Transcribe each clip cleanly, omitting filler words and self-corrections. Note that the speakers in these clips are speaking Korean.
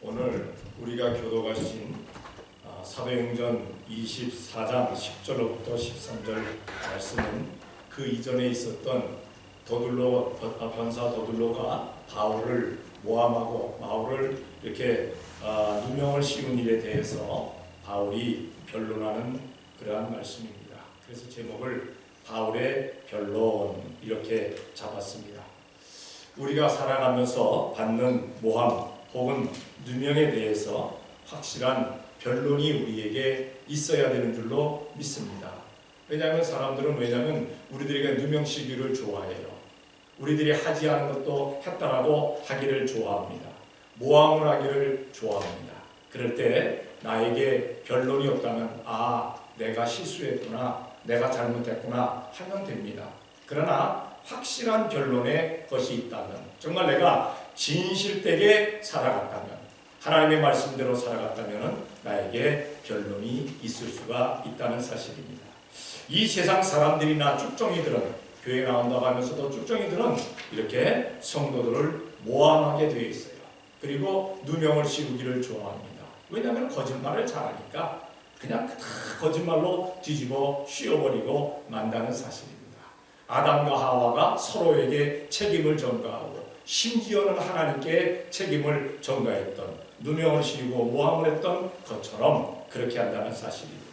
오늘 우리가 교도하신 사도행전 24장 10절로부터 13절 말씀은 그 이전에 있었던 변사 더둘로가 바울을 모함하고 바울을 이렇게 누명을 씌운 일에 대해서 바울이 변론하는 그러한 말씀입니다. 그래서 제목을 바울의 변론 이렇게 잡았습니다. 우리가 살아가면서 받는 모함 혹은 누명에 대해서 확실한 변론이 우리에게 있어야 되는 줄로 믿습니다. 왜냐하면 사람들은 우리들에게 누명시기를 좋아해요. 우리들이 하지 않은 것도 했다라고 하기를 좋아합니다. 모함을 하기를 좋아합니다. 그럴 때 나에게 변론이 없다면 내가 실수했구나, 내가 잘못했구나 하면 됩니다. 그러나 확실한 변론의 것이 있다면, 정말 내가 진실되게 살아갔다면, 하나님의 말씀대로 살아갔다면 나에게 변론이 있을 수가 있다는 사실입니다. 이 세상 사람들이나 쭉정이들은, 교회 나온다고 하면서도 쭉정이들은 이렇게 성도들을 모함하게 되어 있어요. 그리고 누명을 씌우기를 좋아합니다. 왜냐하면 거짓말을 잘하니까 그냥 다 거짓말로 뒤집어 씌워버리고 만다는 사실입니다. 아담과 하와가 서로에게 책임을 전가하고 심지어는 하나님께 책임을 전가했던, 누명을 씌우고 모함을 했던 것처럼 그렇게 한다는 사실입니다.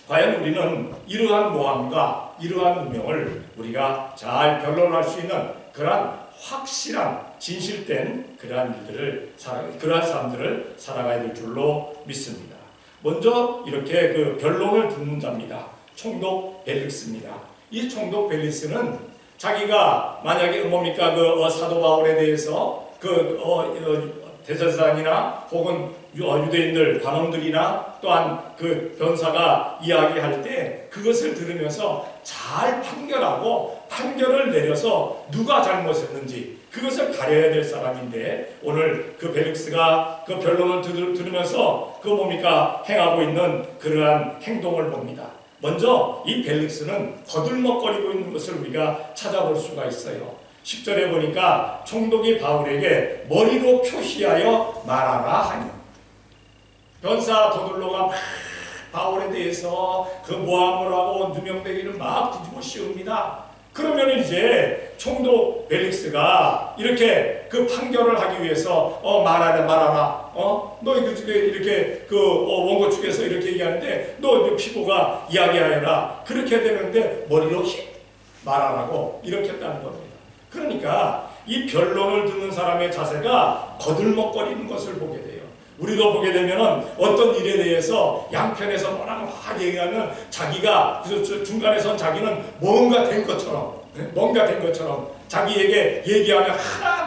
과연 우리는 이러한 모함과 이러한 누명을 우리가 잘 변론할 수 있는 그러한 확실한 진실된 그러한 삶들을 살아가야 될 줄로 믿습니다. 먼저 이렇게 변론을 듣는 자입니다. 총독 벨릭스입니다. 이 총독 벨릭스는 자기가 만약에 사도 바울에 대해서 대제사장이나 혹은 유대인들, 관원들이나 또한 그 변사가 이야기할 때 그것을 들으면서 잘 판결을 내려서 누가 잘못했는지 그것을 가려야 될 사람인데, 오늘 그 벨릭스가 그 변론을 들으면서 행하고 있는 그러한 행동을 봅니다. 먼저 이 벨릭스는 거들먹거리고 있는 것을 우리가 찾아볼 수가 있어요. 10절에 보니까 총독이 바울에게 머리로 표시하여 말하라 하니, 변사 더둘로가 바울에 대해서 그 모함을 하고 누명되기를 막 뒤집어 씌웁니다. 그러면 이제 총독 벨릭스가 이렇게 그 판결을 하기 위해서 말하라. 너 이렇게 원고 측에서 이렇게 얘기하는데 너 피고가 이야기하여라. 그렇게 되는데 머리로 말하라고 이렇게 했다는 겁니다. 그러니까 이 변론을 듣는 사람의 자세가 거들먹거리는 것을 보게 돼요. 우리도 보게 되면 어떤 일에 대해서 양편에서 뭐라고 막 얘기하면 자기가 중간에선 자기는 뭔가 된 것처럼 자기에게 얘기하면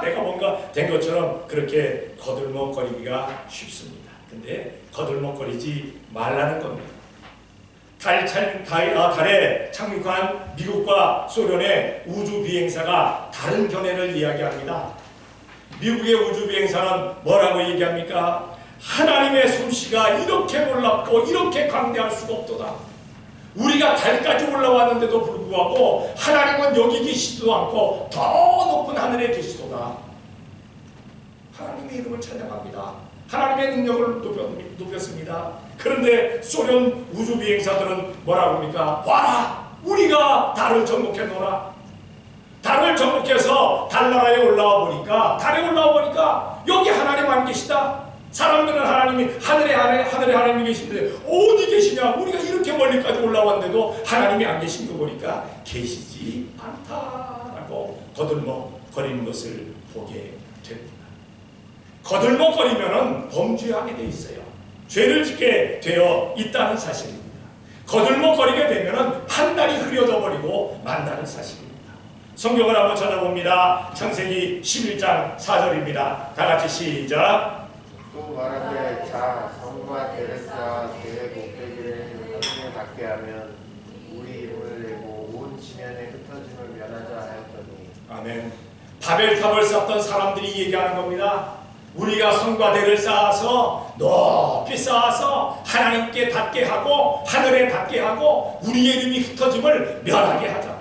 내가 뭔가 된 것처럼 그렇게 거들먹거리기가 쉽습니다. 근데 거들먹거리지 말라는 겁니다. 달에 착륙한 미국과 소련의 우주 비행사가 다른 견해를 이야기합니다. 미국의 우주 비행사는 뭐라고 얘기합니까? 하나님의 솜씨가 이렇게 놀랍고 이렇게 광대할 수가 없도다. 우리가 달까지 올라왔는데도 불구하고 하나님은 여기 계시지도 않고 더 높은 하늘에 계시도다. 하나님의 이름을 찬양합니다. 하나님의 능력을 높였습니다. 그런데 소련 우주 비행사들은 뭐라고 합니까? 봐라! 우리가 달을 정복했노라. 달을 정복해서 달나라에 올라와 보니까 여기 하나님 안 계시다. 사람들은 하나님이 하늘에 하나님이 계신데 어디 계시냐? 우리가 이렇게 멀리까지 올라왔는데도 하나님이 안 계신 거 보니까 계시지 않다라고 거들먹거리는 것을 보게 됩니다. 거들먹거리면은 범죄하게 돼 있어요. 죄를 짓게 되어 있다는 사실입니다. 거들먹거리게 되면은 판단이 흐려져 버리고 만다는 사실입니다. 성경을 한번 찾아봅니다. 창세기 11장 4절입니다. 다 같이 시작. 또 말하되 성과 대력자 대의 목되기를 하늘에 닿게 하면 우리 이름을 내고 온 지면에 흩어짐을 면하자 하였더니. 아멘. 바벨탑을 쌓던 사람들이 얘기하는 겁니다. 우리가 성과 대를 쌓아서 높이 쌓아서 하나님께 닿게 하고 하늘에 닿게 하고 우리의 이름이 흩어짐을 면하게 하자.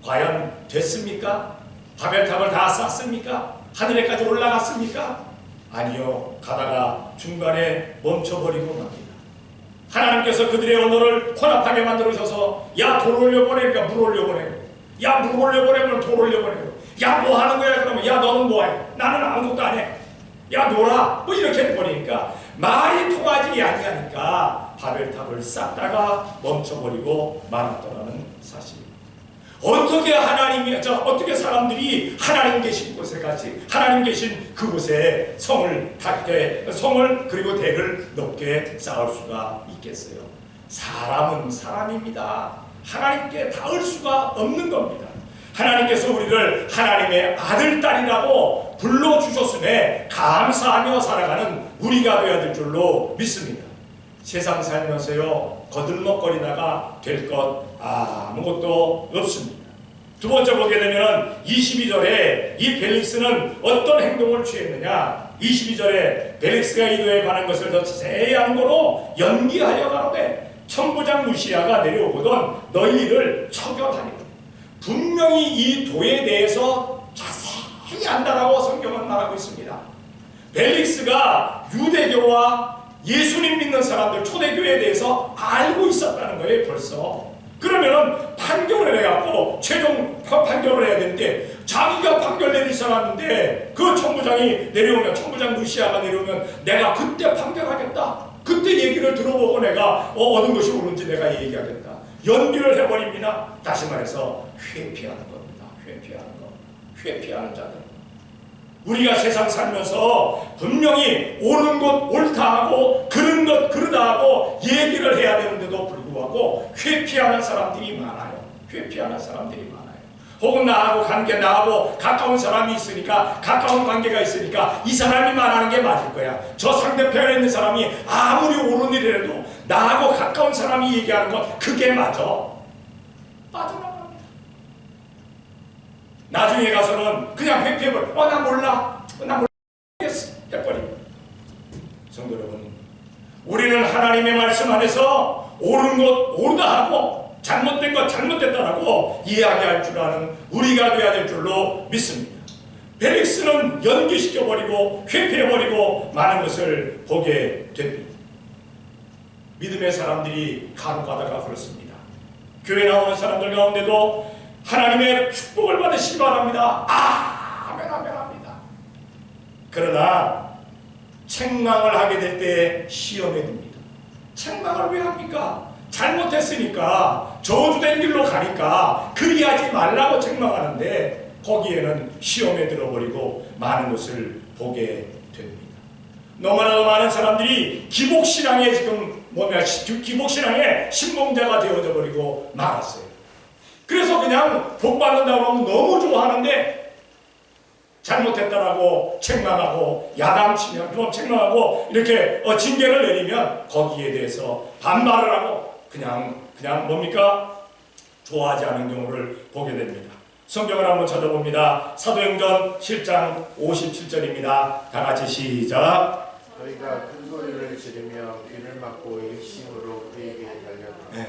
과연 됐습니까? 바벨탑을 다 쌓습니까? 하늘에까지 올라갔습니까? 아니요. 가다가 중간에 멈춰버리고 맙니다. 하나님께서 그들의 언어를 혼합하게 만들어서 야 돌 올려보내니까 물 올려보내고 야 물 올려보내면 돌 올려보내고 야 뭐 하는 거야 그러면 야 너는 뭐해 나는 아무것도 안 해 야 놀아 뭐 이렇게 해버리니까 말이 통하지 아니하니까 바벨탑을 쌓다가 멈춰버리고 말았더라는 사실입니다. 어떻게 사람들이 하나님 계신 곳에 같이 하나님 계신 그곳에 성을 그리고 대를 높게 쌓을 수가 있겠어요? 사람은 사람입니다. 하나님께 닿을 수가 없는 겁니다. 하나님께서 우리를 하나님의 아들, 딸이라고 불러주셨음에 감사하며 살아가는 우리가 되어야 될 줄로 믿습니다. 세상 살면서요 거들먹거리다가 될 것 아무것도 없습니다. 두 번째 보게 되면 22절에 이 벨릭스는 어떤 행동을 취했느냐. 22절에 벨릭스가 이도에 관한 것을 더 자세한 거로 연기하여 가로되 천부장 루시아가 내려오거든 너희를 처결하리라. 분명히 이 도에 대해서 자세히 안다라고 성경은 말하고 있습니다. 벨릭스가 유대교와 예수님 믿는 사람들 초대교회에 대해서 알고 있었다는 거예요. 벌써. 그러면 판결을 해갖고 최종 판결을 해야 되는데 자기가 판결 내릴 사람인데 그 천부장이 내려오면 천부장 루시아가 내려오면 내가 그때 판결하겠다. 그때 얘기를 들어보고 내가 얻은 것이 옳은지 내가 얘기하겠다. 연기를 해버립니다. 다시 말해서 회피하는 겁니다. 회피하는 자들. 우리가 세상 살면서 분명히 옳은 것 옳다 하고 그른 것 그르다 하고 얘기를 해야 되는데도 불구하고 회피하는 사람들이 많아요. 혹은 나하고 가까운 사람이 있으니까 가까운 관계가 있으니까 이 사람이 말하는 게 맞을 거야. 저 상대편에 있는 사람이 아무리 옳은 일이라도 나하고 가까운 사람이 얘기하는 건 그게 맞아. 빠져나갑니다. 나중에 가서는 그냥 회피해버려. 나 몰라 해버립니다. 성도 여러분, 우리는 하나님의 말씀 안에서 옳은 것 옳다 하고 잘못된 것 잘못됐다라고 이야기할 줄 아는 우리가 되어야 될 줄로 믿습니다. 벨릭스는 연기시켜버리고 회피해버리고 많은 것을 보게 됩니다. 믿음의 사람들이 간혹가다가 그렇습니다. 교회 나오는 사람들 가운데도 하나님의 축복을 받으시기 바랍니다. 아멘 합니다. 그러나 책망을 하게 될 때 시험에 듭니다. 책망을 왜 합니까? 잘못했으니까 저주된 길로 가니까 그리하지 말라고 책망하는데 거기에는 시험에 들어버리고 많은 것을 보게 됩니다. 너무나도 많은 사람들이 기복신앙에 기복신앙의 신봉자가 되어져 버리고 말았어요. 그래서 그냥 복받는다고 하면 너무 좋아하는데 잘못했다라고 책망하고 야당치면 그럼 책망하고 이렇게 징계를 내리면 거기에 대해서 반발을 하고 그냥 뭡니까? 좋아하지 않은 경우를 보게 됩니다. 성경을 한번 찾아봅니다. 사도행전 7장 57절입니다. 다 같이 시작. 저희가 큰 소리를 지르며 귀를 막고 일심으로 그에게 달려들어.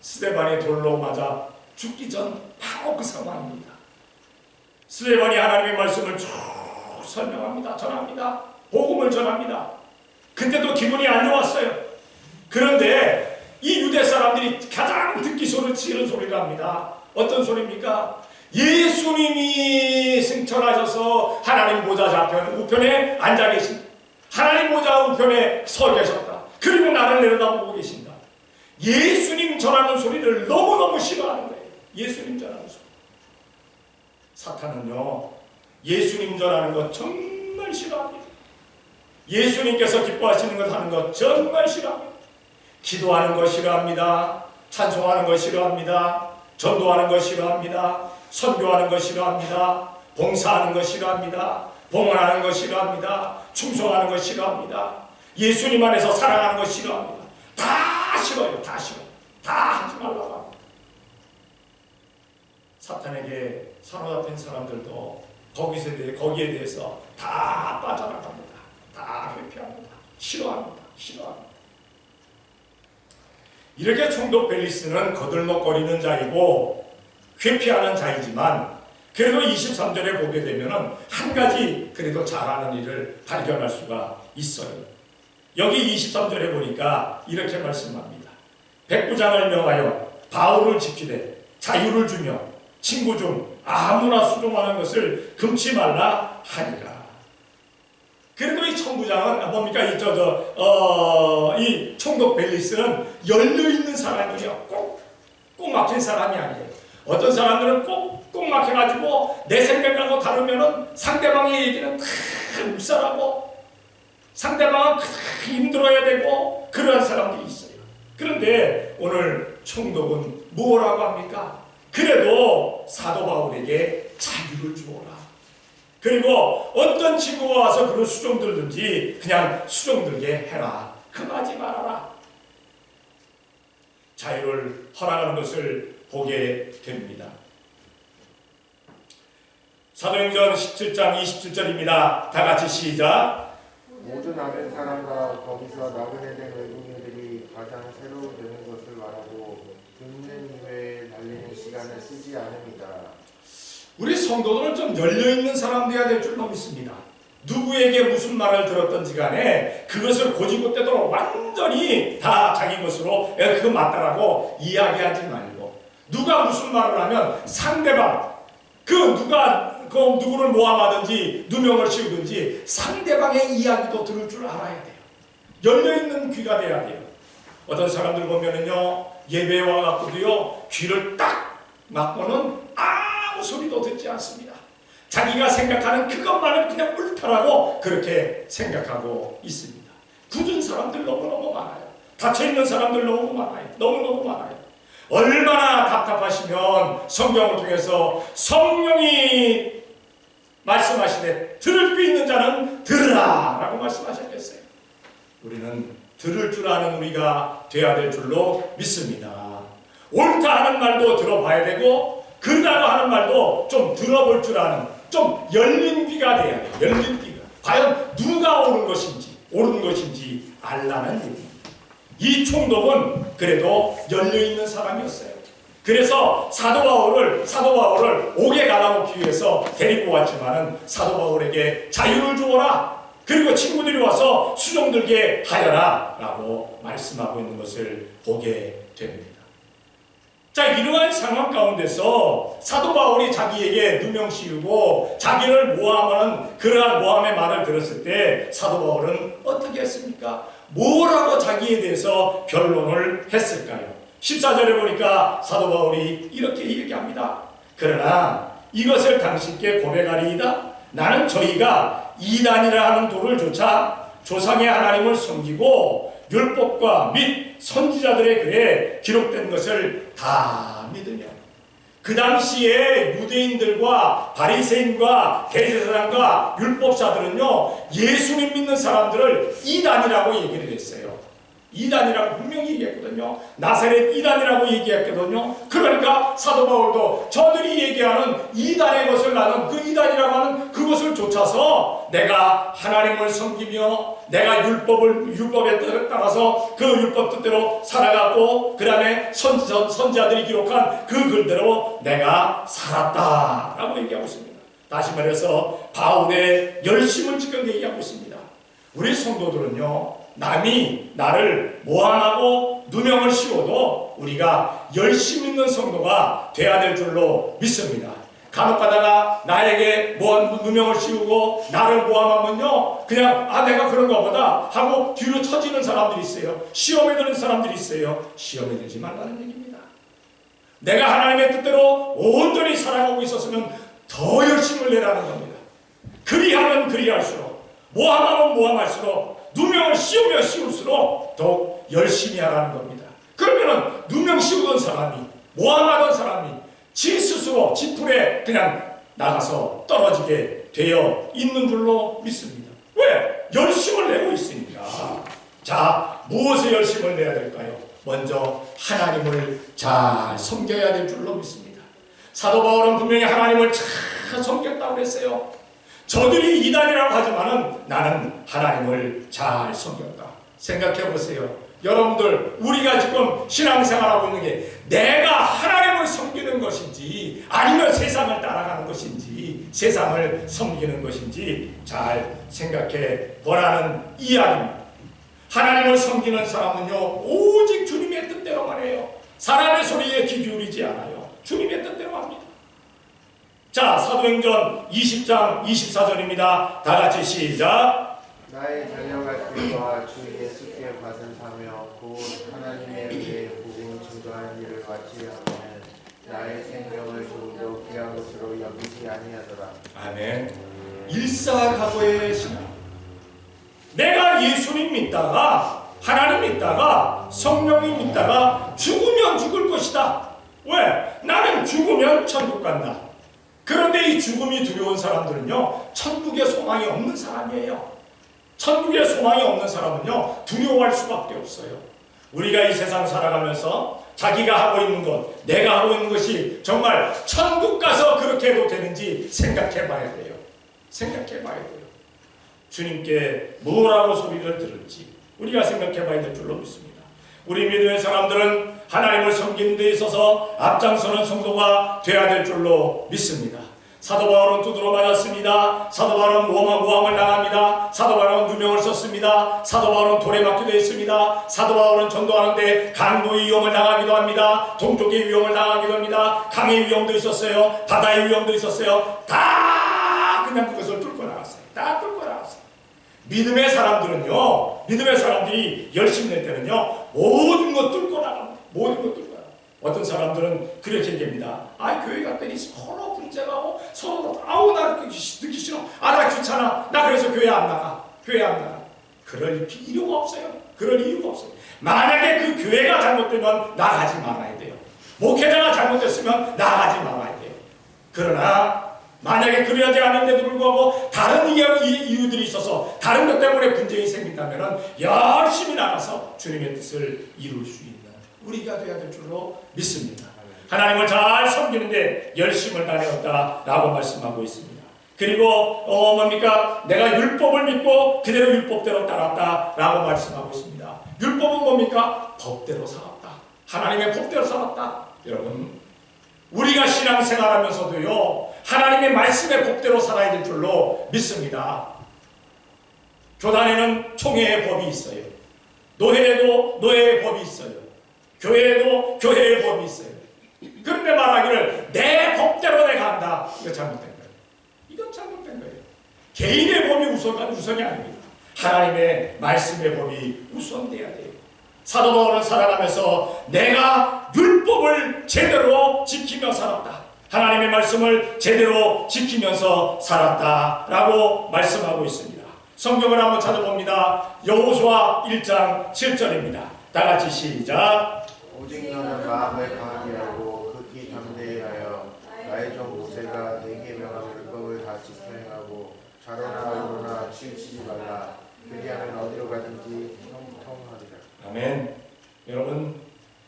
스데반이 돌로 맞아 죽기 전 바로 그 상황입니다. 스데반이 하나님의 말씀을 쭉 설명합니다. 전합니다. 복음을 전합니다. 그때도 기분이 안 좋았어요. 그런데 이 유대 사람들이 가장 듣기 싫은 소리가 합니다. 어떤 소리입니까? 예수님이 승천하셔서 하나님 보좌 우편에 앉아 계신다. 하나님 보좌 우편에 서 계셨다. 그리고 나를 내려다보고 계신다. 예수님 전하는 소리를 너무너무 싫어하는 거예요. 예수님 전하는 소리. 사탄은요, 예수님 전하는 것 정말 싫어합니다. 예수님께서 기뻐하시는 것 하는 것 정말 싫어합니다. 기도하는 것 싫어합니다. 찬송하는 것 싫어합니다. 전도하는 것 싫어합니다. 선교하는 것 싫어합니다. 봉사하는 것 싫어합니다. 봉헌하는 것 싫어합니다. 충성하는 것 싫어합니다. 예수님 안에서 사랑하는 것 싫어합니다. 다 싫어요. 다 싫어. 다 하지 말라고 합니다. 사탄에게 사로잡힌 사람들도 거기에 대해서 다 빠져나갑니다. 다 회피합니다. 싫어합니다. 이렇게 총독 벨릭스는 거들먹거리는 자이고 회피하는 자이지만 그래도 23절에 보게 되면은 한 가지 그래도 잘하는 일을 발견할 수가 있어요. 여기 23절에 보니까 이렇게 말씀합니다. 백부장을 명하여 바울을 지키되 자유를 주며 친구 중 아무나 수종하는 것을 금치 말라 하니라. 그래도 이 총부장은 뭡니까? 이 총독 벨리스는 열려있는 사람이에요. 꼭 막힌 사람이 아니에요. 어떤 사람들은 꼭 막혀가지고 내 생각하고 다르면은 상대방의 얘기는 다 묵살하고 상대방은 다 힘들어야 되고 그러한 사람들이 있어요. 그런데 오늘 총독은 뭐라고 합니까? 그래도 사도 바울에게 자유를 주어라. 그리고 어떤 친구가 와서 그런 수종 들든지 그냥 수종 들게 해라. 금하지 말아라. 자유를 허락하는 것을 보게 됩니다. 사도행전 17장 27절입니다. 다 같이 시작. 모든 아멘 사람과 거기서 나그네 된 외국인들이 가장 새로운 되는 것을 말하고 듣는 이외에 날리는 시간을 쓰지 않습니다. 우리 성도들은 좀 열려있는 사람 되어야 될 줄로 믿습니다. 누구에게 무슨 말을 들었던지 간에 그것을 고지고대로 완전히 다 자기 것으로 그 맞다라고 이야기하지 말고, 누가 무슨 말을 하면 상대방 누구를 모함하든지 누명을 씌우든지 상대방의 이야기도 들을 줄 알아야 돼요. 열려있는 귀가 돼야 돼요. 어떤 사람들 보면은요, 예배에 와갖고도요 귀를 딱 막고는 아무 소리도 듣지 않습니다. 자기가 생각하는 그것만을 그냥 옳다라고 그렇게 생각하고 있습니다. 굳은 사람들 너무너무 많아요. 닫혀있는 사람들 너무너무 많아요. 얼마나 답답하시면 성경을 통해서 성령이 말씀하시되 들을 수 있는 자는 들으라 라고 말씀하셨겠어요. 우리는 들을 줄 아는 우리가 되어야 될 줄로 믿습니다. 옳다 하는 말도 들어봐야 되고 그르다고 하는 말도 좀 들어볼 줄 아는, 좀 열린 귀가 돼야 돼요. 열린 귀가. 과연 누가 옳은 것인지 알라는 얘기입니다. 이 총독은 그래도 열려있는 사람이었어요. 그래서 사도 바울을 옥에 가다놓기 위해서 데리고 왔지만은 사도 바울에게 자유를 주어라. 그리고 친구들이 와서 수종 들게 하여라 라고 말씀하고 있는 것을 보게 됩니다. 자, 이러한 상황 가운데서 사도 바울이 자기에게 누명 씌우고 자기를 모함하는 그러한 모함의 말을 들었을 때 사도 바울은 어떻게 했습니까? 뭐라고 자기에 대해서 변론을 했을까요? 14절에 보니까 사도 바울이 이렇게 얘기합니다. 그러나 이것을 당신께 고백하리이다. 나는 저희가 이단이라 하는 돌을 조차 조상의 하나님을 섬기고 율법과 및 선지자들의 글에 기록된 것을 다 믿으며, 그 당시에 유대인들과 바리새인과 대제사장과 율법사들은요 예수님 믿는 사람들을 이단이라고 얘기를 했어요. 이단이라고 분명히 얘기했거든요. 나사렛 이단이라고 얘기했거든요. 그러니까 사도 바울도 저들이 얘기하는 이단의 것을, 나는 그 이단이라고 하는 그것을 좇아서 내가 하나님을 섬기며 내가 율법에 따라서 그 율법 뜻대로 살아갔고 그 다음에 선지자들이 기록한 그 글대로 내가 살았다라고 얘기하고 있습니다. 다시 말해서 바울의 열심을 지금 얘기하고 있습니다. 우리 성도들은요, 남이 나를 모함하고 누명을 씌워도 우리가 열심 있는 성도가 돼야 될 줄로 믿습니다. 간혹가다가 나에게 누명을 씌우고 나를 모함하면요 그냥 내가 그런가 보다 하고 뒤로 처지는 사람들이 있어요. 시험에 드는 사람들이 있어요. 시험에 들지 말라는 얘기입니다. 내가 하나님의 뜻대로 온전히 살아가고 있었으면 더 열심을 내라는 겁니다. 그리하면 그리할수록, 모함하면 모함할수록, 누명을 씌우면 씌울수록 더욱 열심히 하라는 겁니다. 그러면은 누명 씌우던 사람이, 모함하던 사람이 지 스스로 지풀에 그냥 나가서 떨어지게 되어 있는 줄로 믿습니다. 왜? 열심을 내고 있으니까. 자, 무엇에 열심을 내야 될까요? 먼저 하나님을 잘 섬겨야 될 줄로 믿습니다. 사도 바울은 분명히 하나님을 잘 섬겼다고 했어요. 저들이 이단이라고 하지만은 나는 하나님을 잘 섬겼다. 생각해 보세요. 여러분들, 우리가 지금 신앙생활하고 있는 게 내가 하나님을 섬기는 것인지 아니면 세상을 따라가는 것인지 세상을 섬기는 것인지 잘 생각해 보라는 이야기입니다. 하나님을 섬기는 사람은요 오직 주님의 뜻대로만 해요. 사람의 소리에 귀 기울이지 않아요. 주님의 뜻대로 합니다. 자, 사도행전 20장 24절입니다. 다같이 시작. 나의 자녀가 주와 주 예수께 받은 사며 곧 하나님의 은혜의 복음 증거하는 일을 마치려 하면 나의 생명을 조금도 귀한 것으로 여기지 아니하더라. 아멘. 일사각오의 신앙. 내가 예수님 믿다가 하나님 믿다가 성령님 믿다가 죽으면 죽을 것이다. 왜? 나는 죽으면 천국 간다. 그런데 이 죽음이 두려운 사람들은요 천국에 소망이 없는 사람이에요. 천국에 소망이 없는 사람은요 두려워할 수밖에 없어요. 우리가 이 세상 살아가면서 자기가 하고 있는 것, 내가 하고 있는 것이 정말 천국 가서 그렇게 해도 되는지 생각해 봐야 돼요. 생각해 봐야 돼요. 주님께 뭐라고 소리를 들을지 우리가 생각해 봐야 될 줄로 믿습니다. 우리 믿음의 사람들은 하나님을 섬기는 데 있어서 앞장서는 성도가 되어야 될 줄로 믿습니다. 사도 바울은 두드러 맞았습니다. 사도 바울은 모함을 당합니다. 사도 바울은 누명을 썼습니다. 사도 바울은 돌에 맞기도 했습니다. 사도 바울은 전도하는데 강도의 위험을 당하기도 합니다. 동족의 위험을 당하기도 합니다. 강의 위험도 있었어요. 바다의 위험도 있었어요. 다 그냥 그것을 뚫고 나갔어요. 다 뚫고 나갔어요. 믿음의 사람들은요, 믿음의 사람들이 열심히 낼 때는요 모든 것 뚫고 나갑니다. 모든 것 뚫고 나갑니다. 어떤 사람들은 그렇게 얘기합니다. 아, 교회 갔더니 서로 분쟁하고 서로 아우 나 듣기 싫어. 아, 나 귀찮아. 나 그래서 교회 안 나가. 교회 안 나가. 그럴 이유가 없어요. 그럴 이유가 없어요. 만약에 그 교회가 잘못되면 나가지 말아야 돼요. 목회자가 잘못됐으면 나가지 말아야 돼요. 그러나 만약에 그러지 않은데도 불구하고 다른 이유들이 있어서 다른 것 때문에 분쟁이 생긴다면 열심히 나가서 주님의 뜻을 이룰 수 있는 우리가 되어야 될 줄로 믿습니다. 하나님을 잘 섬기는데 열심을 다하였다라고 말씀하고 있습니다. 그리고 뭡니까? 내가 율법을 믿고 그대로 율법대로 따랐다라고 말씀하고 있습니다. 율법은 뭡니까? 법대로 살았다. 하나님의 법대로 살았다. 여러분, 우리가 신앙생활하면서도요 하나님의 말씀의 법대로 살아야 될 줄로 믿습니다. 교단에는 총회의 법이 있어요. 노회에도 노회의 법이 있어요. 교회에도 교회의 법이 있어요. 그런데 말하기를 내 법대로 내가 한다. 이거 잘못된 거예요. 이건 잘못된 거예요. 개인의 법이 우선이 아닙니다. 하나님의 말씀의 법이 우선돼야 돼요. 사도 바울은 살아가면서 내가 율법을 제대로 지키며 살았다. 하나님의 말씀을 제대로 지키면서 살았다라고 말씀하고 있습니다. 성경을 한번 찾아봅니다. 여호수아 1장 7절입니다. 다 같이 시작. 오직 너는 마음을 강하게 하고 극히 담대히 하여 나의 종 모세가 내게 명한 율법을 다 지켜 행하고 좌로나 우로나 치우치지 말라. 그리하면 어디로 가든지 형통하리라. 아멘.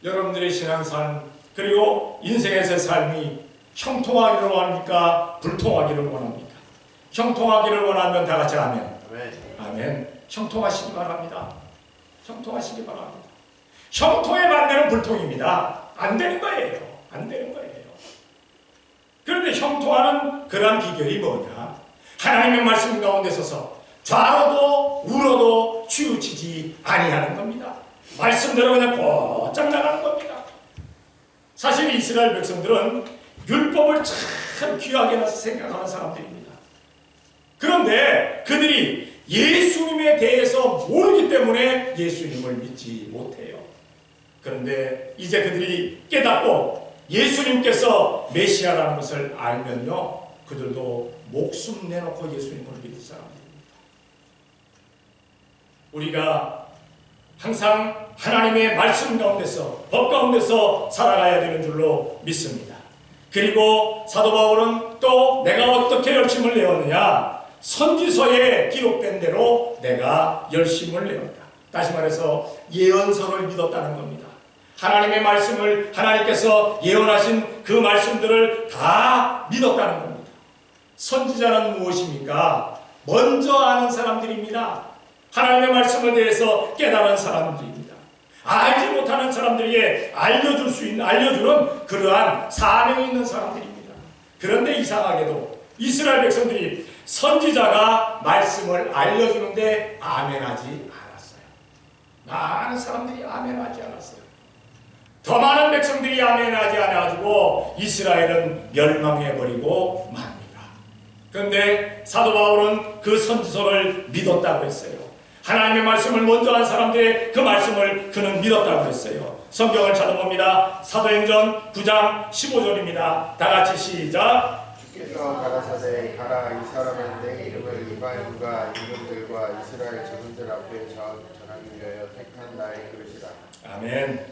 여러분들의 신앙산 그리고 인생에서의 삶이 형통하기를 원합니까? 불통하기를 원합니까? 형통하기를 원하면 다 같이 아멘. 아멘. 형통하시기 바랍니다. 형통하시기 바랍니다. 형통의 반대는 불통입니다. 안 되는 거예요. 안 되는 거예요. 그런데 형통하는 그러한 비결이 뭐냐? 하나님의 말씀 가운데 서서 좌로도 우로도 치우치지 아니하는 겁니다. 말씀대로 그냥 곧장 나가는 겁니다. 사실 이스라엘 백성들은 율법을 참 귀하게 생각하는 사람들입니다. 그런데 그들이 예수님에 대해서 모르기 때문에 예수님을 믿지 못해요. 그런데 이제 그들이 깨닫고 예수님께서 메시아라는 것을 알면요, 그들도 목숨 내놓고 예수님을 믿을 사람들입니다. 우리가 항상 하나님의 말씀 가운데서, 법 가운데서 살아가야 되는 줄로 믿습니다. 그리고 사도 바울은 또 내가 어떻게 열심을 내었느냐? 선지서에 기록된 대로 내가 열심을 내었다. 다시 말해서 예언서를 믿었다는 겁니다. 하나님의 말씀을, 하나님께서 예언하신 그 말씀들을 다 믿었다는 겁니다. 선지자는 무엇입니까? 먼저 아는 사람들입니다. 하나님의 말씀에 대해서 깨달은 사람들입니다. 알지 못하는 사람들에게 알려주는 그러한 사명이 있는 사람들입니다. 그런데 이상하게도 이스라엘 백성들이 선지자가 말씀을 알려주는데 아멘하지 않았어요. 많은 사람들이 아멘하지 않았어요. 더 많은 백성들이 아멘하지 않아가지고 이스라엘은 멸망해버리고 맙니다. 그런데 사도 바울은 그 선지서를 믿었다고 했어요. 하나님의 말씀을 먼저 한 사람들의 그 말씀을 그는 믿었다고 했어요. 성경을 찾아봅니다. 사도행전 9장 15절입니다. 다같이 시작. 주께서 가라사대 가라 이 사람은 내 이름을 이방인과 임금들과 이스라엘 자손들 앞에 전하기 위하여 택한 나의 그릇이라. 아멘.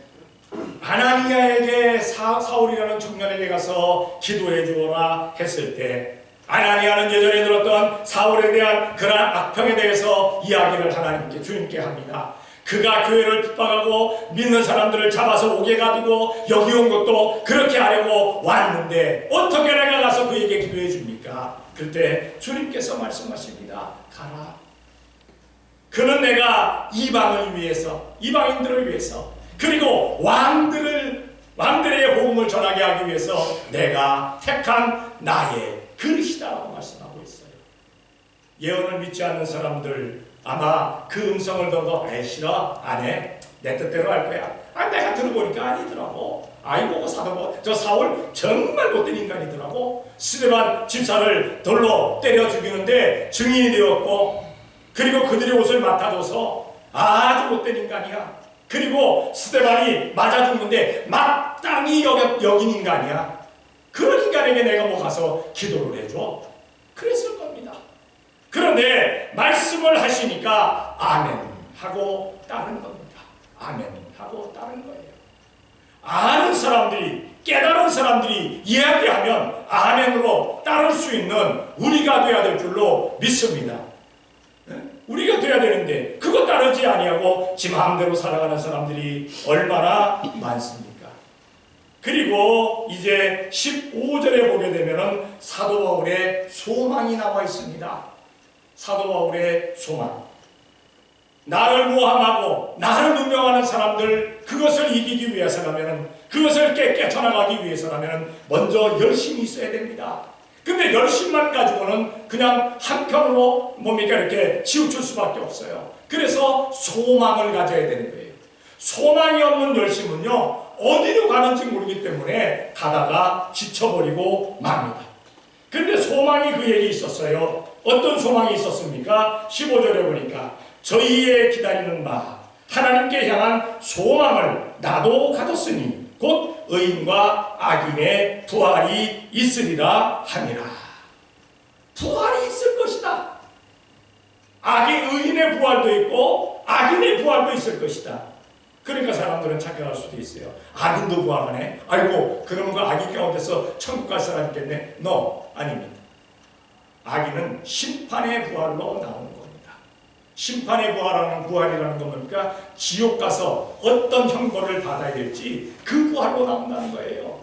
아나니아에게 사울이라는 청년에게 가서 기도해 주어라 했을 때 아나니아는 예전에 들었던 사울에 대한 그러한 악평에 대해서 이야기를 하나님께 주님께 합니다. 그가 교회를 핍박하고 믿는 사람들을 잡아서 옥에 가두고 여기 온 것도 그렇게 하려고 왔는데 어떻게 내가 가서 그에게 기도해 줍니까? 그때 주님께서 말씀하십니다. 가라. 그는 내가 이방을 위해서, 이방인들을 위해서, 그리고 왕들의 복음을 전하게 하기 위해서 내가 택한 나의 그릇이다라고 말씀하고 있어요. 예언을 믿지 않는 사람들 아마 그 음성을 듣고 에이 싫어 안 해 내 뜻대로 할 거야. 내가 들어보니까 아니더라고. 아이고 저 사울 정말 못된 인간이더라고. 스데반 집사를 돌로 때려 죽이는데 증인이 되었고 그리고 그들의 옷을 맡아줘서 아주 못된 인간이야. 그리고 스데반이 맞아 죽는데 마땅히 여긴 인간이야. 그런 인간에게 내가 뭐 가서 기도를 해줘? 그랬을 겁니다. 그런데 말씀을 하시니까 아멘 하고 따른 겁니다. 아멘 하고 따른 거예요. 아는 사람들이, 깨달은 사람들이 이야기하면 아멘으로 따를 수 있는 우리가 돼야 될 줄로 믿습니다. 우리가 돼야 되는데 그거 따르지 아니하고 지 마음대로 살아가는 사람들이 얼마나 많습니까? 그리고 이제 15절에 보게 되면은 사도 바울의 소망이 나와 있습니다. 사도 바울의 소망. 나를 모함하고 나를 누명하는 사람들 그것을 이기기 위해서라면은 그것을 깨쳐나가기 위해서라면은 먼저 열심이 있어야 됩니다. 근데 열심만 가지고는 그냥 한편으로 뭡니까 이렇게 치우칠 수밖에 없어요. 그래서 소망을 가져야 되는 거예요. 소망이 없는 열심은요 어디로 가는지 모르기 때문에 가다가 지쳐버리고 맙니다. 근데 소망이 그에게 있었어요. 어떤 소망이 있었습니까? 15절에 보니까 저희의 기다리는 바 하나님께 향한 소망을 나도 가졌으니 곧 의인과 악인의 부활이 있으리라 함이라. 부활이 있을 것이다. 의인의 부활도 있고 악인의 부활도 있을 것이다. 그러니까 사람들은 착각할 수도 있어요. 악인도 부활하네. 아이고 그러면 그 악인 가운데서 천국 갈 사람 있겠네. 아닙니다. 악인은 심판의 부활로 나오는 겁니다. 심판의 부활이라는 건 뭡니까? 지옥 가서 어떤 형벌을 받아야 될지 그 부활로 나온다는 거예요.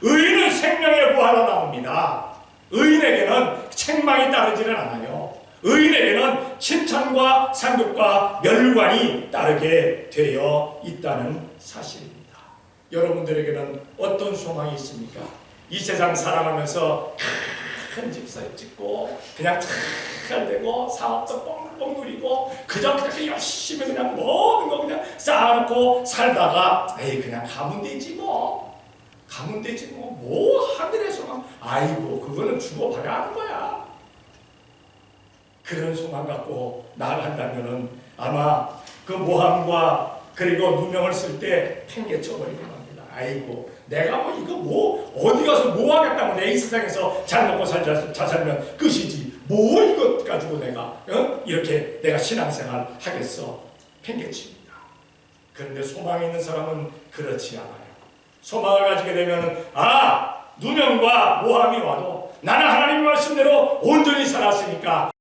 의인은 생명의 부활로 나옵니다. 의인에게는 책망이 따르지는 않아요. 의인에게는 칭찬과 상급과 멸관이 따르게 되어 있다는 사실입니다. 여러분들에게는 어떤 소망이 있습니까? 이 세상 살아가면서 큰 집 짓고 그냥 잘 되고 사업도 뻥뻥 누리고 그저 그렇게 열심히 그냥 모든 거 그냥 쌓아놓고 살다가 그냥 가면 되지 뭐 하늘에서만 아이고 그거는 죽어봐야 하는 거야. 그런 소망 갖고 나아간다면은 아마 그 모함과 그리고 누명을 쓸 때 팽개쳐버리는 겁니다. 아이고 내가 이거 어디 가서 뭐 하겠다고 내 이 세상에서 잘 먹고 잘 살면 끝이지 이것 가지고 내가 이렇게 내가 신앙생활 하겠어. 팽개칩니다. 그런데 소망이 있는 사람은 그렇지 않아요. 소망을 가지게 되면 누명과 모함이 와도 나는 하나님의 말씀대로 온전히 살았으니까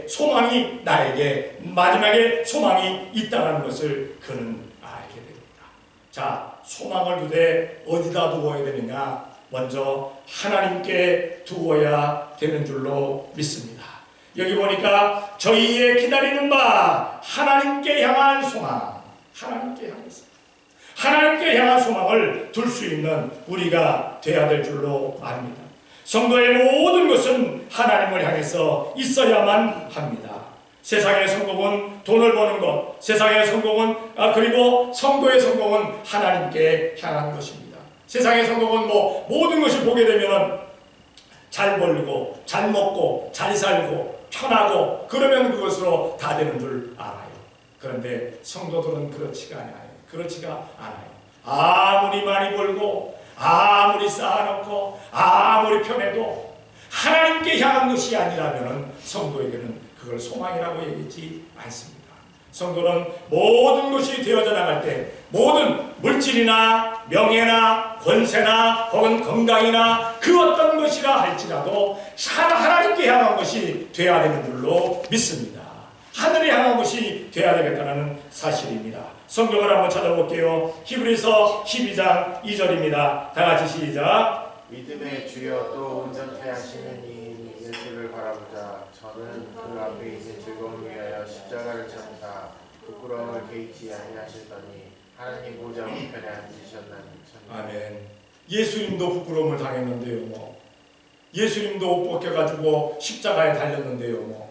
소망이 나에게 마지막에 소망이 있다는 것을 그는 알게 됩니다. 자, 소망을 두되 어디다 두어야 되느냐? 먼저 하나님께 두어야 되는 줄로 믿습니다. 여기 보니까 저희의 기다리는 바 하나님께 향한 소망, 하나님께 향해서 하나님께 향한 소망을 둘 수 있는 우리가 되어야 될 줄로 압니다. 성도의 모든 것은 하나님을 향해서 있어야만 합니다. 세상의 성공은 돈을 버는 것, 세상의 성공은 그리고 성도의 성공은 하나님께 향한 것입니다. 세상의 성공은 모든 것을 보게 되면 잘 벌고 잘 먹고 잘 살고 편하고 그러면 그것으로 다 되는 줄 알아요. 그런데 성도들은 그렇지가 않아요. 아무리 많이 벌고 아무리 쌓아놓고 아무리 편해도 하나님께 향한 것이 아니라면 성도에게는 그걸 소망이라고 얘기하지 않습니다. 성도는 모든 것이 되어져 나갈 때 모든 물질이나 명예나 권세나 혹은 건강이나 그 어떤 것이라 할지라도 하나님께 향한 것이 되어야 되는 줄로 믿습니다. 하늘에 향한 것이 되어야 되겠다는 사실입니다. 성경을 한번 찾아볼게요. 히브리서 12장 2절입니다. 다 같이 시작. 믿음의 주여 또 온전케 하시는 이인 예수를 바라보자. 저는 그 앞에 있는 즐거움을 위하여 십자가를 참다 부끄러움을 개의치 아니하시더니 하나님 보좌 우편에 앉으셨나니. 아멘. 예수님도 부끄러움을 당했는데요. 예수님도 옷 벗겨가지고 십자가에 달렸는데요.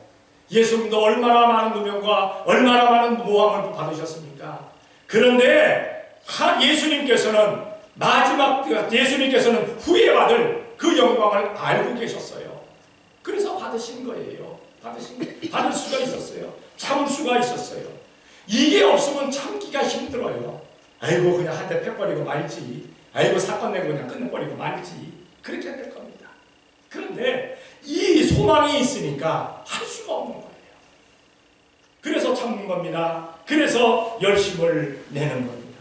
예수님도 얼마나 많은 누명과 얼마나 많은 모함을 받으셨습니까? 그런데 예수님께서는 예수님께서는 후에 받을 그 영광을 알고 계셨어요. 그래서 받으신 거예요. 받을 수가 있었어요. 참을 수가 있었어요. 이게 없으면 참기가 힘들어요. 아이고 그냥 한 대 패버리고 말지. 아이고 사건 내고 그냥 끝내버리고 말지. 그렇게 될 겁니다. 그런데 이 소망이 있으니까 할 수가 없는 거예요. 그래서 참는 겁니다. 그래서 열심을 내는 겁니다.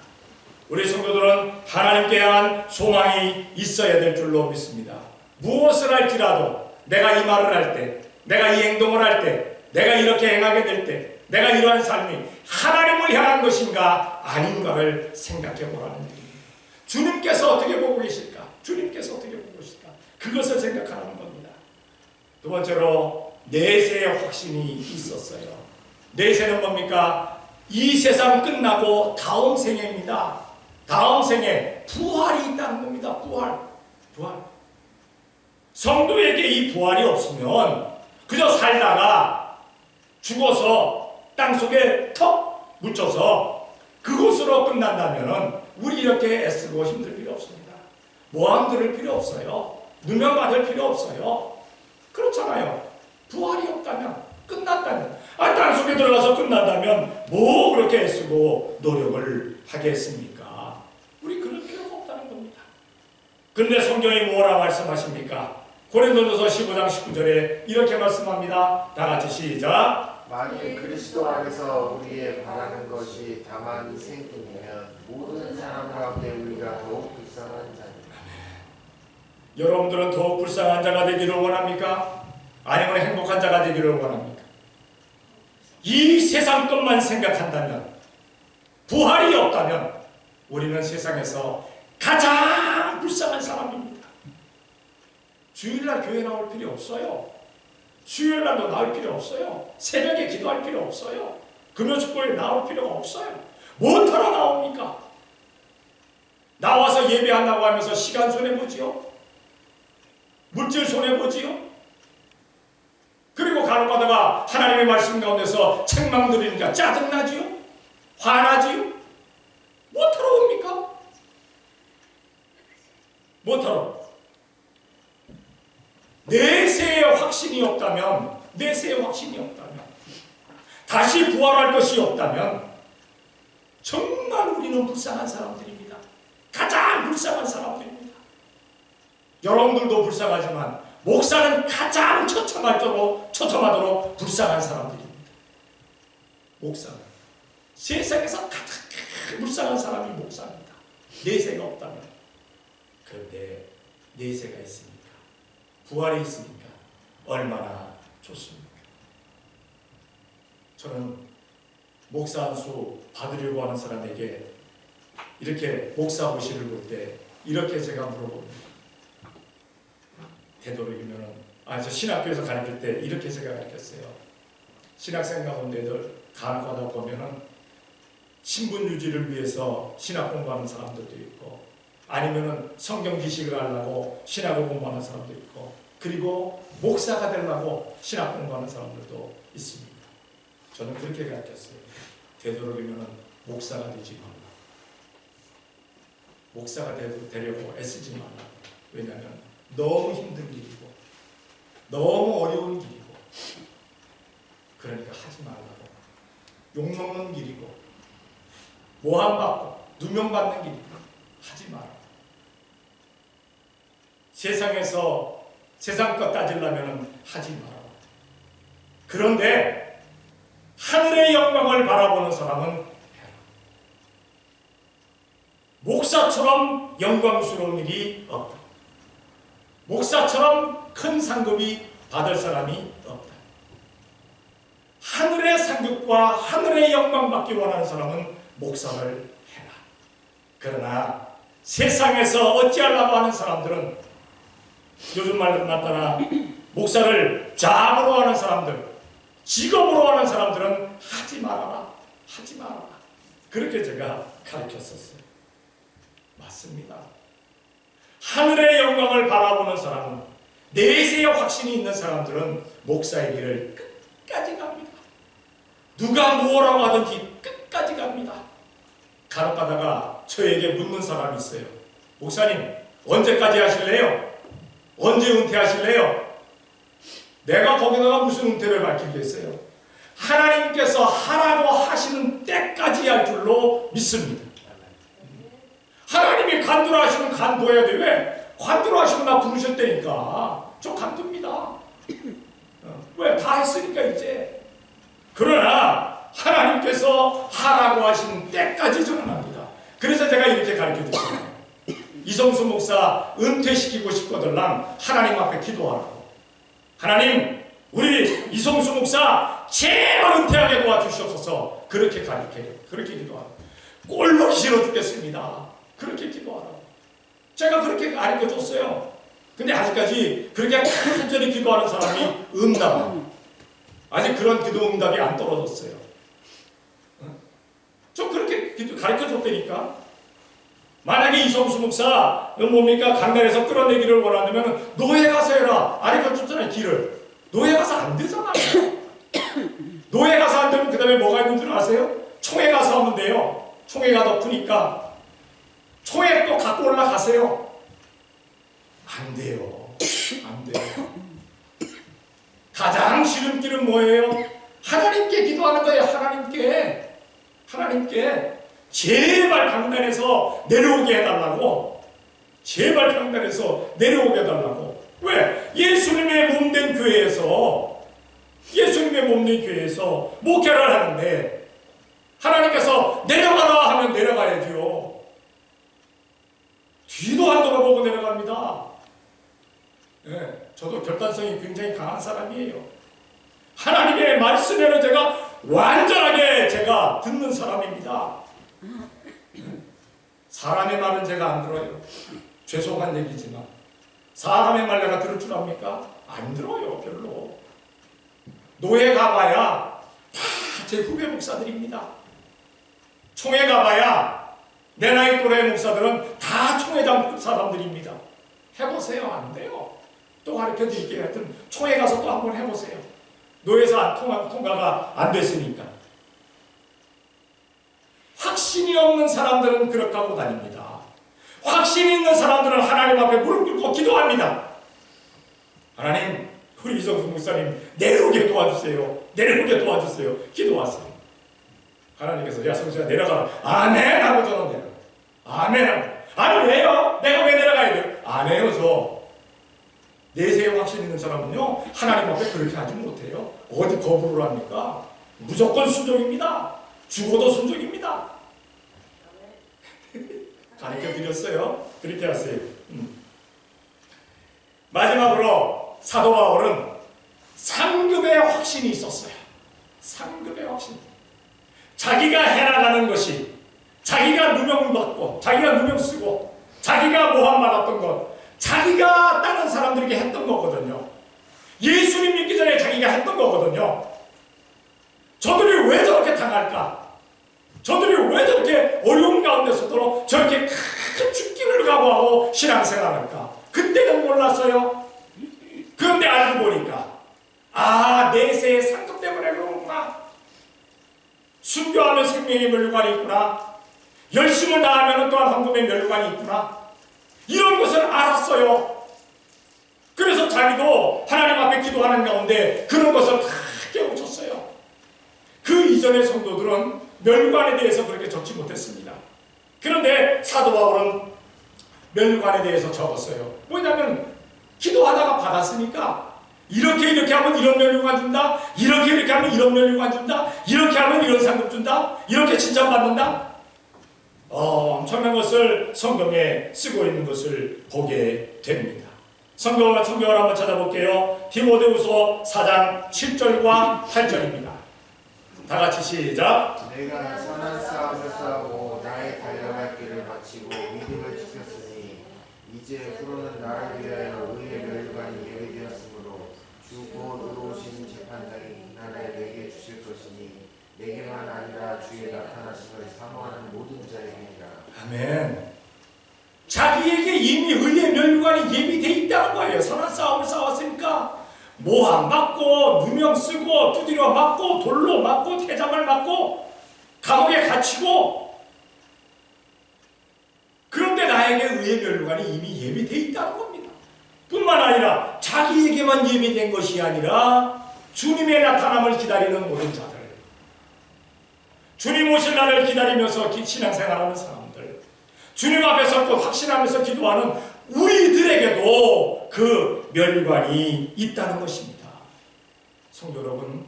우리 성도들은 하나님께 향한 소망이 있어야 될 줄로 믿습니다. 무엇을 할지라도 내가 이 말을 할 때, 내가 이 행동을 할 때, 내가 이렇게 행하게 될 때, 내가 이러한 삶이 하나님을 향한 것인가 아닌가를 생각해 보라는 얘기입니다. 주님께서 어떻게 보고 계실까? 주님께서 어떻게 보고 계실까? 그것을 생각하는 겁니다. 두 번째로 내세의 확신이 있었어요. 내세는 뭡니까? 이 세상 끝나고 다음 생애입니다. 다음 생에 부활이 있다는 겁니다. 부활. 성도에게 이 부활이 없으면 그저 살다가 죽어서 땅속에 턱 묻혀서 그곳으로 끝난다면 우리 이렇게 애쓰고 힘들 필요 없습니다. 모함 들을 필요 없어요. 누명 받을 필요 없어요. 그렇잖아요. 부활이 없다면, 끝났다면, 땅속에 들어가서 끝난다면 뭐 그렇게 애쓰고 노력을 하겠습니까? 우리 그럴 필요가 없다는 겁니다. 근데 성경이 뭐라 말씀하십니까? 고린도전서 15장 19절에 이렇게 말씀합니다. 다 같이 시작. 만일 그리스도 안에서 우리의 바라는 것이 다만 이 생뿐이면 모든 사람 가운데 우리가 더욱 불쌍한 자입니다. 여러분들은 더욱 불쌍한 자가 되기를 원합니까? 아니면 행복한 자가 되기를 원합니까? 이 세상 것만 생각한다면, 부활이 없다면 우리는 세상에서 가장 불쌍한 사람입니다. 주일날 교회 나올 필요 없어요. 수요일날도 나올 필요 없어요. 새벽에 기도할 필요 없어요. 금요축구에 나올 필요가 없어요. 뭐하러 나옵니까? 나와서 예배한다고 하면서 시간 손해보지요? 물질 손해보지요? 그리고 간혹가다가 하나님의 말씀 가운데서 책망 드리니까 짜증나지요? 화나지요? 뭐하러 옵니까? 뭐하러? 내세의 확신이 없다면, 다시 부활할 것이 없다면 정말 우리는 불쌍한 사람들입니다. 가장 불쌍한 사람들입니다. 여러분들도 불쌍하지만 목사는 가장 처참하도록 불쌍한 사람들입니다. 목사는 세상에서 가장 불쌍한 사람이 목사입니다. 내세가 없다면. 그런데 내세가 있습니다. 부활이 있으니까 얼마나 좋습니까? 저는 목사 안수 받으려고 하는 사람에게 이렇게 목사 고시를 볼 때 이렇게 제가 물어봅니다. 되도록이면은 저 신학교에서 가르칠 때 이렇게 제가 가르쳤어요. 신학생 가운데들 간혹가다 보면은 신분 유지를 위해서 신학 공부하는 사람들도 있고, 아니면은 성경 지식을 하려고 신학을 공부하는 사람도 있고, 그리고 목사가 되려고 신학 공부하는 사람들도 있습니다. 저는 그렇게 가르쳤어요. 되도록이면 목사가 되지 말라. 목사가 되려고 애쓰지 말라. 왜냐하면 너무 힘든 길이고 너무 어려운 길이고, 그러니까 하지 말라고. 욕먹는 길이고 모함받고 누명받는 길이고 하지 마라. 세상에서 세상 것 따지려면 하지 마라. 그런데 하늘의 영광을 바라보는 사람은 해라. 목사처럼 영광스러운 일이 없다. 목사처럼 큰 상급이 받을 사람이 없다. 하늘의 상급과 하늘의 영광 받기 원하는 사람은 목사를 해라. 그러나 세상에서 어찌하려고 하는 사람들은, 요즘 말로 따라 목사를 잡으로 하는 사람들, 직업으로 하는 사람들은 하지 말아라, 하지 말아라. 그렇게 제가 가르쳤었어요. 맞습니다. 하늘의 영광을 바라보는 사람은, 내세의 확신이 있는 사람들은 목사의 길을 끝까지 갑니다. 누가 뭐라고 하든지 끝까지 갑니다. 간혹 가다가 저에게 묻는 사람이 있어요. 목사님, 언제까지 하실래요? 언제 은퇴하실래요? 내가 거기다가 무슨 은퇴를 밝히겠어요? 하나님께서 하라고 하시는 때까지 할 줄로 믿습니다. 하나님이 간두라하시면 간두어야 돼. 왜? 간두라하시면 나 부르셨다니까. 저 간둡니다. 왜? 다 했으니까 이제. 그러나 하나님께서 하라고 하시는 때까지 저는 합니다. 그래서 제가 이렇게 가르쳐드렸어요. 이성수 목사 은퇴시키고 싶거들랑 하나님 앞에 기도하라고. 하나님, 우리 이성수 목사 제발 은퇴하게 도와주시옵소서. 그렇게 가르쳐요. 그렇게 기도하라고. 꼴로 싫어 죽겠습니다. 그렇게 기도하라고. 제가 그렇게 가르쳐줬어요. 근데 아직까지 그렇게 간절히 기도하는 사람이 아직 그런 기도 응답이 안 떨어졌어요. 좀 그렇게 가르쳐줬다니까. 만약에 이성수 목사 뭡니까? 강단에서 끌어내기를 원한다면 노예 가서 해라. 가르쳐줬잖아요. 길을. 노예 가서 안 되잖아요. 노예 가서 안 되면 그 다음에 뭐가 있는 줄 아세요? 총회 가서 하면 돼요. 총회가 더 크니까 총회 또 갖고 올라가세요. 안 돼요. 안 돼요. 가장 싫은 길은 뭐예요? 하나님께 기도하는 거예요. 하나님께 제발 강단에서 내려오게 해달라고. 제발 강단에서 내려오게 해달라고. 왜? 예수님의 몸된 교회에서 목회를 하는데 하나님께서 내려가라 하면 내려가야죠. 뒤도 안 돌아보고 내려갑니다. 네, 저도 결단성이 굉장히 강한 사람이에요. 하나님의 말씀에는 제가 완전하게 듣는 사람입니다. 사람의 말은 제가 안 들어요. 죄송한 얘기지만 사람의 말 내가 들을 줄 압니까? 안 들어요. 별로. 노예 가봐야 다 제 후배 목사들입니다. 총회 가봐야 내 나이 또래 목사들은 다 총회장 사람들입니다. 해보세요. 안 돼요. 또 가르쳐드릴게요. 하여튼 총회 가서 또 한번 해보세요. 노예사 통과가 안 됐으니까. 확신이 없는 사람들은 그렇게 하고 다닙니다. 확신이 있는 사람들은 하나님 앞에 무릎 꿇고 기도합니다. 하나님, 우리 이성수 목사님 내려오게 도와주세요. 기도하세요. 하나님께서 야 성수야 내려가라. 아멘 하고 저는 내려가. 아멘 하고. 아니 왜요? 내가 왜 내려가야 돼요? 안 해요 저. 내세에 확신 있는 사람은요 하나님 앞에 그렇게 하지 못해요. 어디 거부를 합니까? 무조건 순종입니다. 죽어도 순종입니다. 가르쳐드렸어요. 그렇게 하세요. 마지막으로 사도 바울은 상급의 확신이 있었어요. 상급의 확신. 자기가 해나가는 것이, 자기가 누명받고 자기가 누명 쓰고 자기가 모함받았던 것, 자기가 다른 사람들에게 했던 거거든요. 예수님 믿기 전에 자기가 했던 거거든요. 저들이 왜 저렇게 당할까? 저들이 왜 저렇게 어려운 가운데서도 저렇게 큰 죽기를 각오하고 신앙생활할까? 그때는 몰랐어요. 그런데 알고 보니까 내세의 상급 때문에 그러구나. 순교하면 생명의 멸류관이 있구나. 열심을 다하면 또한 황금의 멸류관이 있구나. 이런 것을 알았어요. 그래서 자기도 하나님 앞에 기도하는 가운데 그런 것을 다 깨우쳤어요. 그 이전의 성도들은 멸류관에 대해서 그렇게 적지 못했습니다. 그런데 사도 바울은 멸류관에 대해서 적었어요. 뭐냐면 기도하다가 받았으니까 이렇게 하면 이런 멸류관 준다. 이렇게 하면 이런 멸류관 준다. 이렇게 하면 이런 상급 준다. 이렇게 칭찬받는다. 엄청난 것을 성경에 쓰고 있는 것을 보게 됩니다. 성경을 한번 찾아볼게요. 디모데후서 4장 7절과 8절입니다. 다 같이 시작. 내가 선한 싸움을 싸우고 나의 달려갈 길을 마치고 믿음을 지켰으니 이제 후로는 나를 위하여 의의 멸류관이 예비되었으므로 주 곧 의로우신 재판장이 나를 내게 주실 것이니 내게만 아니라 주의 나타나심을 사모하는 모든 자에게니라. 아멘. 자기에게 이미 의의 멸류관이 예비되어 있다는 거예요. 선한 싸움을 싸웠으니까 모함 맞고 누명 쓰고 두드려 맞고 돌로 맞고 태장을 맞고 감옥에 갇히고, 그런데 나에게 의의 멸류관이 이미 예비되어 있다는 겁니다. 뿐만 아니라 자기에게만 예비된 것이 아니라 주님의 나타남을 기다리는 모든 자들, 주님 오실 날을 기다리면서 신앙생활하는 사람들, 주님 앞에 서고 확신하면서 기도하는 우리들에게도 그 멸류관이 있다는 것입니다. 성도 여러분,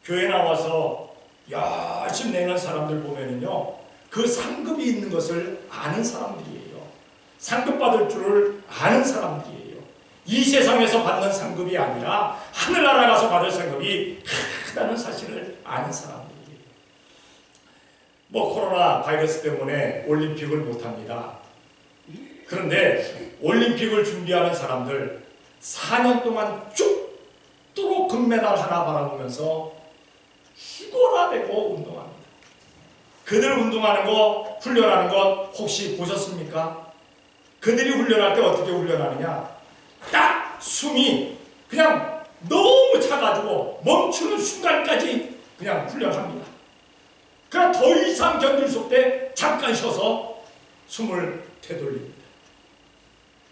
교회 나와서 열심히 내는 사람들 보면은요, 그 상급이 있는 것을 아는 사람들이에요. 상급 받을 줄을 아는 사람들이에요. 이 세상에서 받는 상급이 아니라 하늘나라 가서 받을 상급이 크다는 사실을 아는 사람들이에요. 코로나 바이러스 때문에 올림픽을 못합니다. 그런데 올림픽을 준비하는 사람들 4년 동안 죽도록 금메달 하나 바라보면서 죽어라 대고 운동합니다. 그들 운동하는 거, 훈련하는 것 혹시 보셨습니까? 그들이 훈련할 때 어떻게 훈련하느냐? 딱 숨이 그냥 너무 차가지고 멈추는 순간까지 그냥 훈련합니다. 그럼 더 이상 견딜 수 없대 잠깐 쉬어서 숨을 되돌립니다.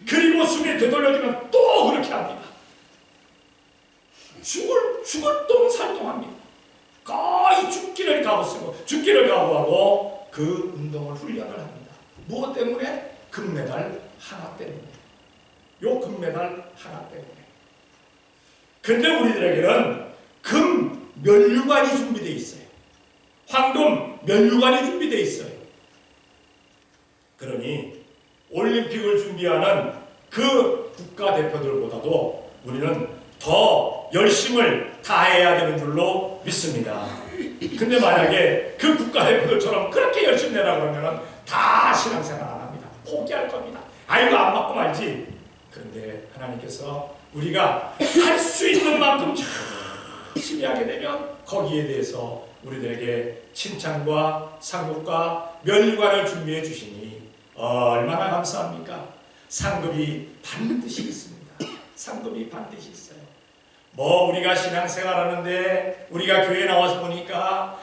그리고 숨이 되돌려지면 또 그렇게 합니다. 죽을 똥살똥합니다. 거의 죽기를 각오하고 그 운동을 훈련을 합니다. 무엇 때문에? 금메달 하나 때문에. 요 금메달 하나 때문에. 근데 우리들에게는 금 멸류관이 준비되어 있어요. 황금 멸류관이 준비되어 있어요. 그러니 올림픽을 준비하는 그 국가대표들보다도 우리는 더 열심을 다해야 되는 줄로 믿습니다. 근데 만약에 그 국가대표들처럼 그렇게 열심히 내라 그러면 다 신앙생활 안 합니다. 포기할 겁니다. 이거 안 받고 말지. 그런데 하나님께서 우리가 할 수 있는 만큼 열심히 하게 되면 거기에 대해서 우리들에게 칭찬과 상급과 멸류관을 준비해 주시니 얼마나 감사합니까? 상급이 반드시 있습니다. 상급이 반드시 있어요. 우리가 신앙생활하는데 우리가 교회 나와서 보니까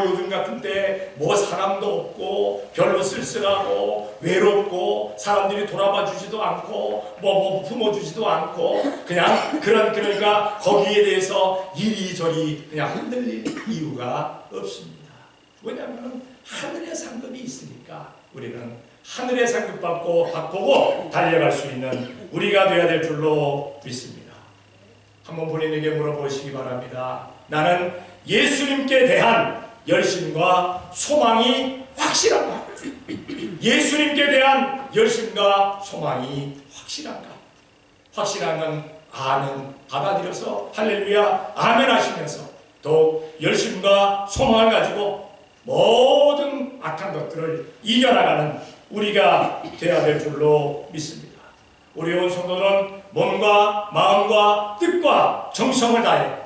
요즘 같은 때 사람도 없고 별로 쓸쓸하고 외롭고 사람들이 돌아봐 주지도 않고 품어주지도 않고 그러니까 거기에 대해서 이리저리 그냥 흔들릴 이유가 없습니다. 왜냐하면 하늘의 상급이 있으니까 우리는 하늘의 상급 바꾸고 달려갈 수 있는 우리가 되어야 될 줄로 믿습니다. 한번 본인에게 물어보시기 바랍니다. 나는 예수님께 대한 열심과 소망이 확실한가? 예수님께 대한 열심과 소망이 확실한가? 확실한 아는 받아들여서 할렐루야 아멘 하시면서 더욱 열심과 소망을 가지고 모든 악한 것들을 이겨나가는 우리가 되어야 될 줄로 믿습니다. 우리 온 성도는 몸과 마음과 뜻과 정성을 다해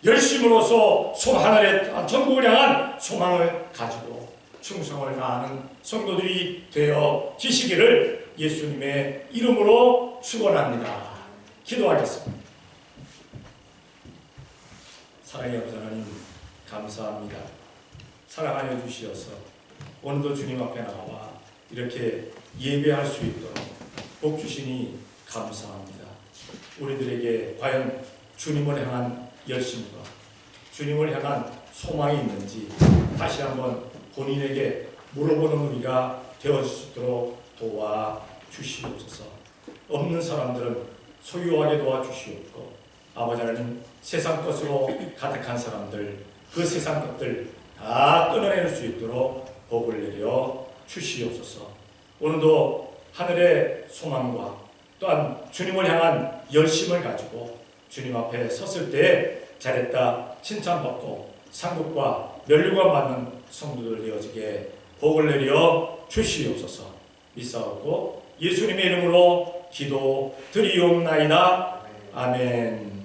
열심으로써 하늘의 천국을 향한 소망을 가지고 충성을 다하는 성도들이 되어 지시기를 예수님의 이름으로 축원합니다. 기도하겠습니다. 사랑의 아버지 하나님, 감사합니다. 사랑하여 주시어서 오늘도 주님 앞에 나와 이렇게 예배할 수 있도록 복 주시니 감사합니다. 우리들에게 과연 주님을 향한 열심과 주님을 향한 소망이 있는지 다시 한번 본인에게 물어보는 우리가 되어주시도록 도와주시옵소서. 없는 사람들은 소유하게 도와주시옵고, 아버지 하나님, 세상 것으로 가득한 사람들, 그 세상 것들 다 끊어낼 수 있도록 복을 내려 주시옵소서. 오늘도 하늘의 소망과 또한 주님을 향한 열심을 가지고 주님 앞에 섰을 때 잘했다 칭찬받고 상급과 면류관 받는 성도들 되어지게 복을 내려 주시옵소서. 믿사옵고 예수님의 이름으로 기도 드리옵나이다. 아멘.